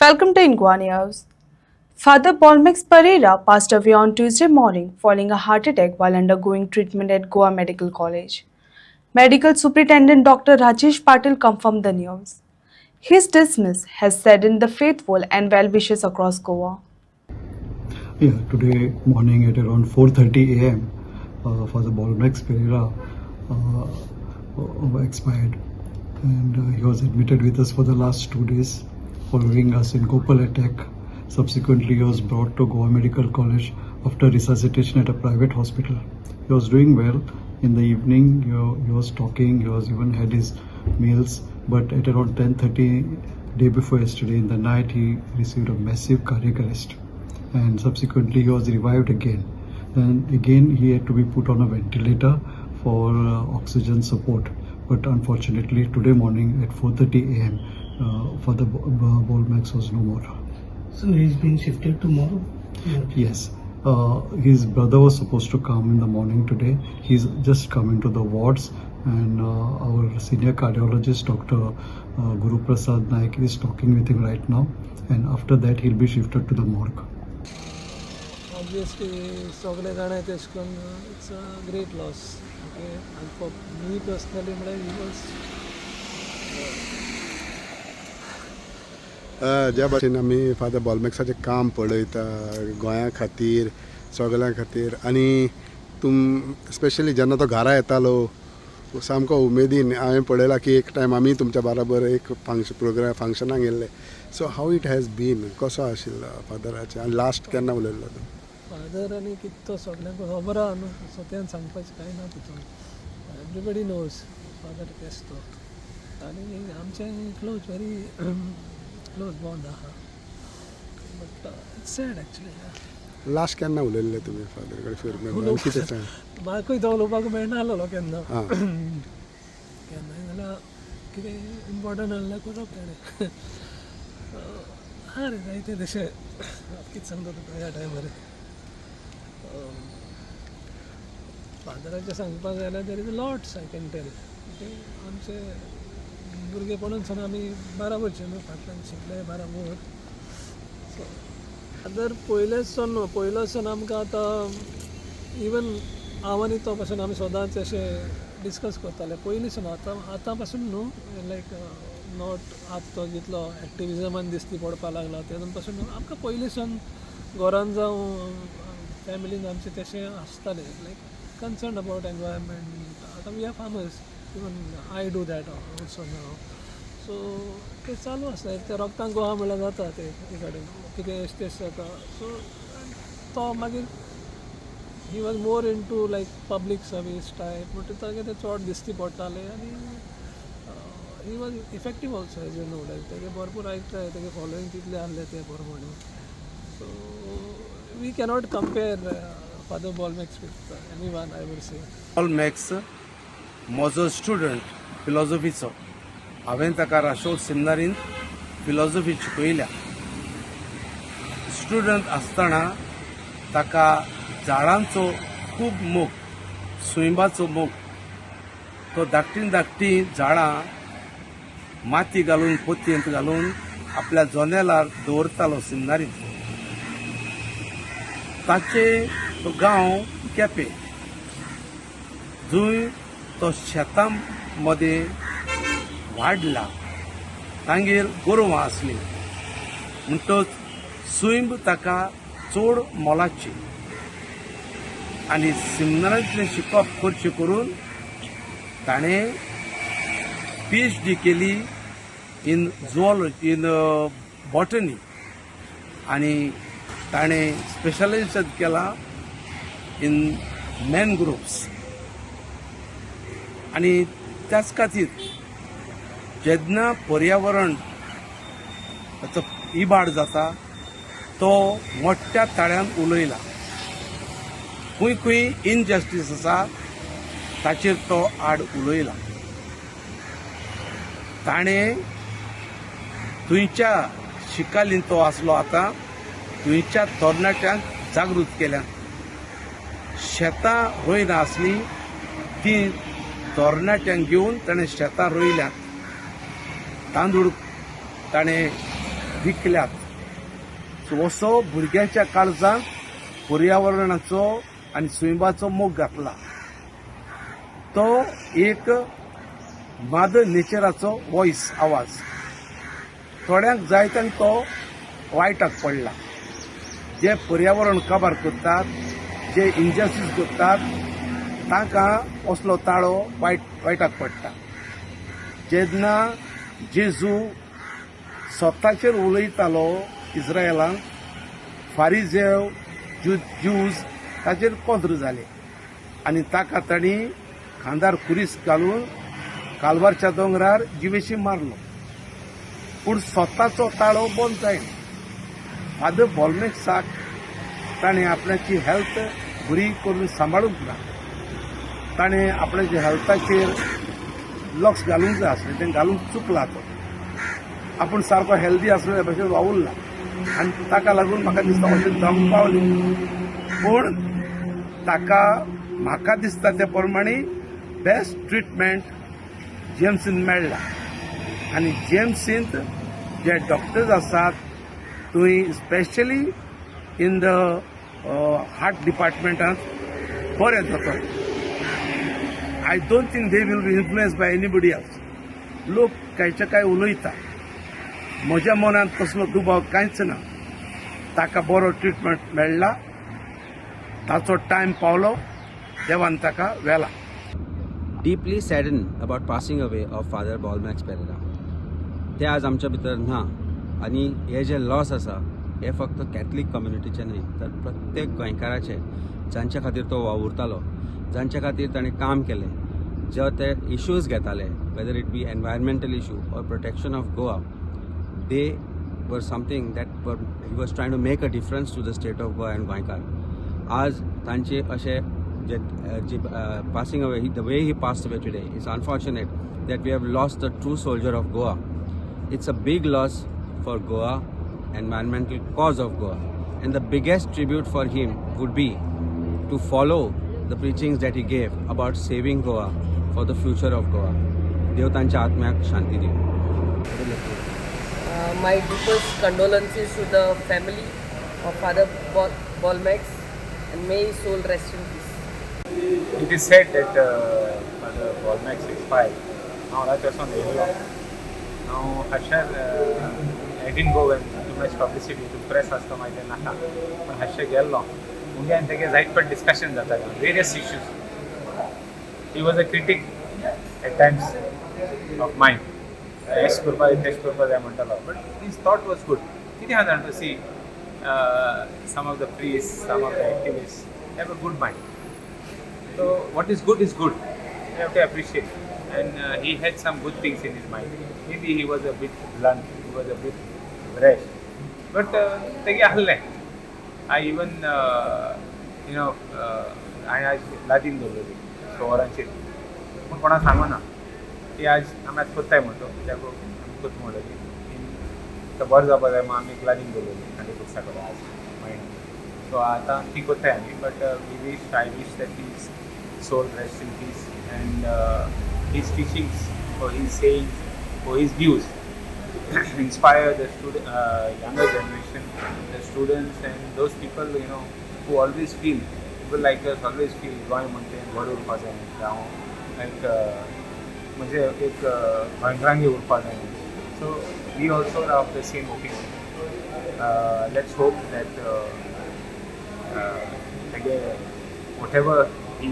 Welcome to Ingwa News. Father Bolmex Pereira passed away on Tuesday morning following a heart attack while undergoing treatment at Goa Medical College. Medical Superintendent Dr. Rajesh Patil confirmed the news. His dismiss has saddened the faithful and well-wishers across Goa. Yeah, today morning at around 4:30 a.m., Father Bolmex Pereira expired, and he was admitted with us for the last 2 days following a syncopal attack. Subsequently, he was brought to Goa Medical College after resuscitation at a private hospital. He was doing well. In the evening, he was talking. He was even had his meals. But at around 10:30, day before yesterday, in the night, he received a massive cardiac arrest, and subsequently he was revived again. Then again he had to be put on a ventilator for oxygen support. But unfortunately, today morning at 4:30 a.m., Father Bolmex was no more. So he's being shifted tomorrow? Yes. His brother was supposed to come in the morning today. He's just come into the wards, and our senior cardiologist, Dr. Guru Prasad Naik, is talking with him right now. And after that, he'll be shifted to the morgue. Obviously, सगळे जाणां तेश करून it's a great loss. Okay, and for me personally, he was ज्या भाशेन आमी father बॉलमॅक्साचें काम पळयता गोंया खातीर सगळ्यां खातीर, आनी स्पेशली जेन्ना तो घरा येतालो सामको उमेदीन हांवें पळयलां की एक टायम आमी तुमच्या बरोबर एक फंक्शनाक गेल्ले. So how it has been, कसो आशिल्लो फादराचें, आनी लास्ट केन्ना उलयल्लो तो? फादर आनी कितें तो सगळ्यांक खबर आहा न्हू, सो तें सांगपाचें कांय ना तितून. एवरीबडी नोज फादर केस तो, आनी आमचें क्लोज व्हेरी क्लोज बॉन्ड आहा. But it's sad actually. Last केन्ना उलयल्ले तुमी फादर कडेन फिर कितें सांग? म्हाकूय तो उलोवपाक मेळनाहलो केन्ना. हां केन्नाय जाल्यार कितें इम्पॉर्टंट आहलें करप ताणें. हा रे जायते तशें कितें सांगता तुका ह्या टायमार. फादराचें सांगपाक जाल्यार there is a lots I can tell. Okay, आमचे भुरगेपणांतसून आमी बाराबरचे न्हू, फाटल्यान शिकले बाराबर. सो फादर पयलेसून आमकां आतां इवन हांव आनी तो पासून आमी सदांच अशें डिस्कस करताले पयलींसून. आतां पासून न्हू, लायक नॉट आतां तो जितलो एक्टिविजमान दिसती पडपाक लागला तेदून पासून न्हू, आमकां पयलींसून घरान जावं फॅमिलीन आमचें तशें आसतालें, लायक कन्सर्न अबावट एनवायरमेंट. आतां we are farmers, even I do that also now. So तें चालू आसता, तें रोगतांक गोहा म्हळ्यार जाता तें एक कडेन कितें एस्टेस जाता. सो तो मागीर he was more in to like public service type, म्हणटा तागे तें चड दिसती पडटालें. आनी he was effective also age you know, लायक तेगे भरपूर आयकताय, तेगे फॉलोईंग तितलें आहलें तें प्रमाणे. So we cannot compare father Bolmax with any one, I would से. बॉलमॅक्स म्हजो स्टुडंट फिलॉसॉफीचो. हांवें ताका राशोड सेमिनारीन फिलॉसॉफी शिकयल्या. स्टुडंट आसतना ताका झाडांचो खूब मोग, सुयंबाचो मोग. तो धाकटी झाडां माती घालून पोतयेंत घालून आपल्या जनेलार दवरतालो सेमिनारीन. ताचे तो गांव केपें, जंय तो शेतां मदें वाडला. तांगेर गोरवां आसलीं, म्हणटच सुयंब ताका चड मोलाची. आनी सेमिनारांतलें शिकप करचें करून ताणें PhD केली इन बॉटनी, आनी ताणें स्पेशलायझेशन केलां इन मॅनग्रोव्स. आनी त्याच खातीर जेन्ना पर्यावरण इबाड जाता तो मोठ्या ताळ्यान उलयला. खंय इनजस्टीस आसा ताचेर तो आड उलयला. ताणें थंयच्या शिकालीन तो आसलो, आतां थंयच्या तरणाट्यांक जागृत केल्या. शेतां रोयना आसलीं ती तरणाट्यांक घेवन ताणें शेतां रोयल्यात. तांदूळ ताणें विकल्यात. सो असो भुरग्यांच्या काळजांत पर्यावरणाचो आनी सुयबाचो मोग घातला. तो एक मदर नेचराचो वॉयस आवाज. थोड्यांक जाय तेन्ना तो वायटाक पडला. जे पर्यावरण काबार करतात, जे इंजस्टीस करतात, तांकां असलो ताळो वायटाक पडटा. जेन्ना जेजू स्वताचेर उलयतालो इस्रायलांक, फारिजेव ज्यूज ताचेर कोंद्र जाले आनी ताका तांणी खांदार कुरीस घालून कालवारच्या दोंगरार जिवेशी मारलो. पूण स्वताचो ताळो बंद जायना. फादर बॉलमॅक्साक ताणें आपल्याची हेल्थ बरी करून सांबाळूंक ना. ताणें आपल्याच्या हेल्थाचेर लक्ष घालूंक जाय आसलें, तें घालूंक चुकला. तो आपूण सारको हेल्दी आसले भशेन वावुरला आनी ताका लागून म्हाका दिसता अशें जावंक पावलें. पूण ताका म्हाका दिसता ते प्रमाणे बेस्ट ट्रिटमेंट जेम्सीन मेळ्ळा. आनी जेम्सींत जे डॉक्टर्स आसात थंय स्पेशली इन द हार्ट डिपार्टमेंटांत बरे जातात. I don't think they will be influenced by anybody else. लोक कांयचे काय उलयता, म्हज्या मनांत कसलो दुबाव कांयच ना. ताका बरो ट्रिटमेंट मेळ्ळा, ताचो टायम पावलो, देवान ताका व्हेला. deeply saddened about passing away of Father Balmax Pereira. ते आज आमच्या भितर ना आणि हे जे लॉस आसा हे फक्त कॅथलीक कम्युनिटीचे न्हय तर प्रत्येक गोंयकाराचे, जांच्या खातीर तो वावुरतालो, जांच्या खातीर ताणें काम केलें, जे ते इश्यूज घेताले, whether it be environmental issue or protection of Goa, they were something that he was trying to make a difference to the state of Goa and गोंयकार. आज तांचे अशें passing away, the way he passed away today is unfortunate that we have lost the true soldier of Goa. It's a big loss for Goa, environmental cause of Goa, and the biggest tribute for him would be to follow the preachings that he gave about saving Goa for the future of Goa. देव तांच्या आत्म्याक शांती दिवं. My deepest condolences to the family of Father Balmax, and may his soul rest in peace. It is said that Father Balmax expired. Now that was on the area. Now Hashar, I didn't go when too much publicity to press as to my naka. But Hashar gello. Unge ante ke right per discussion जाता है various issues. He was a critic at times of mine. Test kurpa they म्हटलं. But his thought was good. किती हजार to see some of the priests, some of the activists have a good mind. So what is good is good. You have to appreciate. And he had some good things in his mind. Maybe he was a bit blunt, he was a bit brash. But tege halle. I even I आज लादीन दवरली शहरांचेर. पूण कोणाक सांगना. ती आज आमी आतां कोत्ताय म्हणटो. त्याको कोत म्हणटली. तो बरो जावपा जाय म्हणून आमी लादीन दवरली आनी पुस्तका कडेन आज मायंड. So आतां ती कोत्ताय आमी. But I wish that his soul rest in peace, and his teachings or his sayings or his views inspire the younger generation, the students and those people who always feel, people like us always feel Goa म्हणटे व्हड उरपा जाय जावं लायक म्हणजे एक गोंयकारांगे उरपा जाय. So we also are of the same opinion. Let's hope that whatever he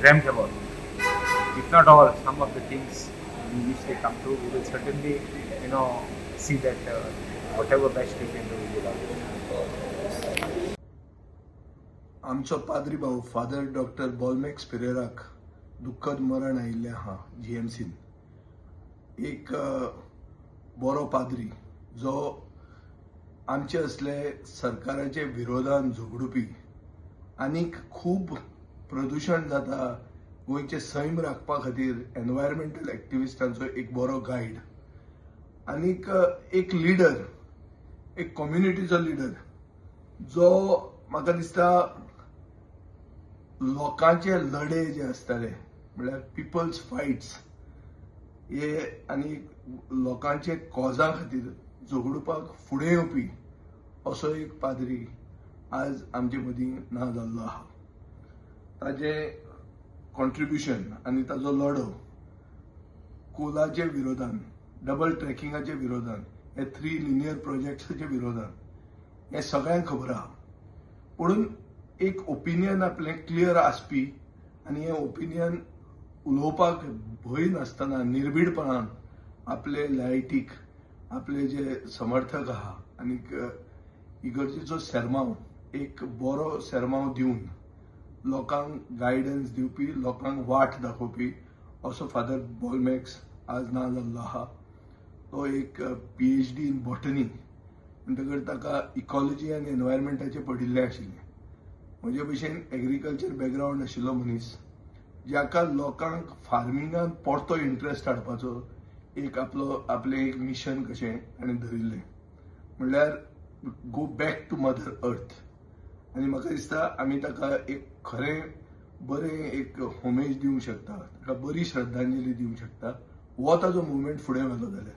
dreamt about, if not all, some of the things we wish they come true. We will certainly, see that whatever best we can do, we will always. आमचो पाद्री भाऊ father doctor Bolmax पेरेराक दुःखद मरण आयिल्लें आहा जीएमसीन. एक बरो पाद्री जो आमचे असले सरकाराचे विरोधान झगडुपी आनीक खूब प्रदूषण जाता गोंयचे सैम राखपा खातीर एनवायरमेंटल एक्टिविस्टांचो एक बरो गायड आनीक एक लिडर, एक कम्युनिटीचो लिडर जो म्हाका दिसता लोकांचे लढे जे आसताले म्हळ्यार पिपल्स फायट्स हे आनी लोकांचे कॉजा खातीर झगडपाक फुडें येवपी असो एक पाद्री आज आमचे मदीं ना जाल्लो आहा. ताजें कॉन्ट्रिब्युशन आनी ताजो लढो कोलाच्या विरोधान, डबल ट्रॅकिंगाच्या विरोधान, हे 3 लिनियर प्रोजेक्ट्साच्या विरोधान हे सगळ्यांक खबर आहा. पूण एक ओपिनियन आपलें क्लियर आसपी आनी हें ओपिनियन उलोवपाक भंय नासतना निर्भीडपणान आपले लायटीक आपले जे समर्थक आहा आनीक इगर्जेचो सेरमांव एक बरो सेरमांव दिवन लोकांक गायडन्स दिवपी, लोकांक वाट दाखोवपी असो फादर बॉलमॅक्स आज ना जाल्लो आहा. तो एक PhD इन बॉटनी म्हणटकच ताका इकॉलॉजी आनी एनवायरमेंटाचें पडिल्लें आशिल्लें. म्हजे भशेन एग्रीकल्चर बॅकग्रावंड आशिल्लो मनीस ज्याका लोकांक फार्मिंगान परतो इंट्रस्ट हाडपाचो एक आपलें एक मिशन कशें ताणें धरिल्लें, म्हणल्यार go back to mother earth. आनी म्हाका दिसता आमी ताका एक खरें बरें एक होमेज दिवंक शकता, ताका बरी श्रद्धांजली दिवंक शकता. हो ताजो मुवमेंट फुडें व्हेलो जाल्यार,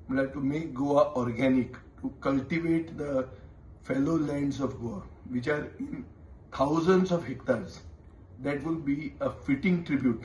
म्हणल्यार to make Goa organic, to cultivate the fallow lands of Goa which are in thousands of hectares. That will be a fitting tribute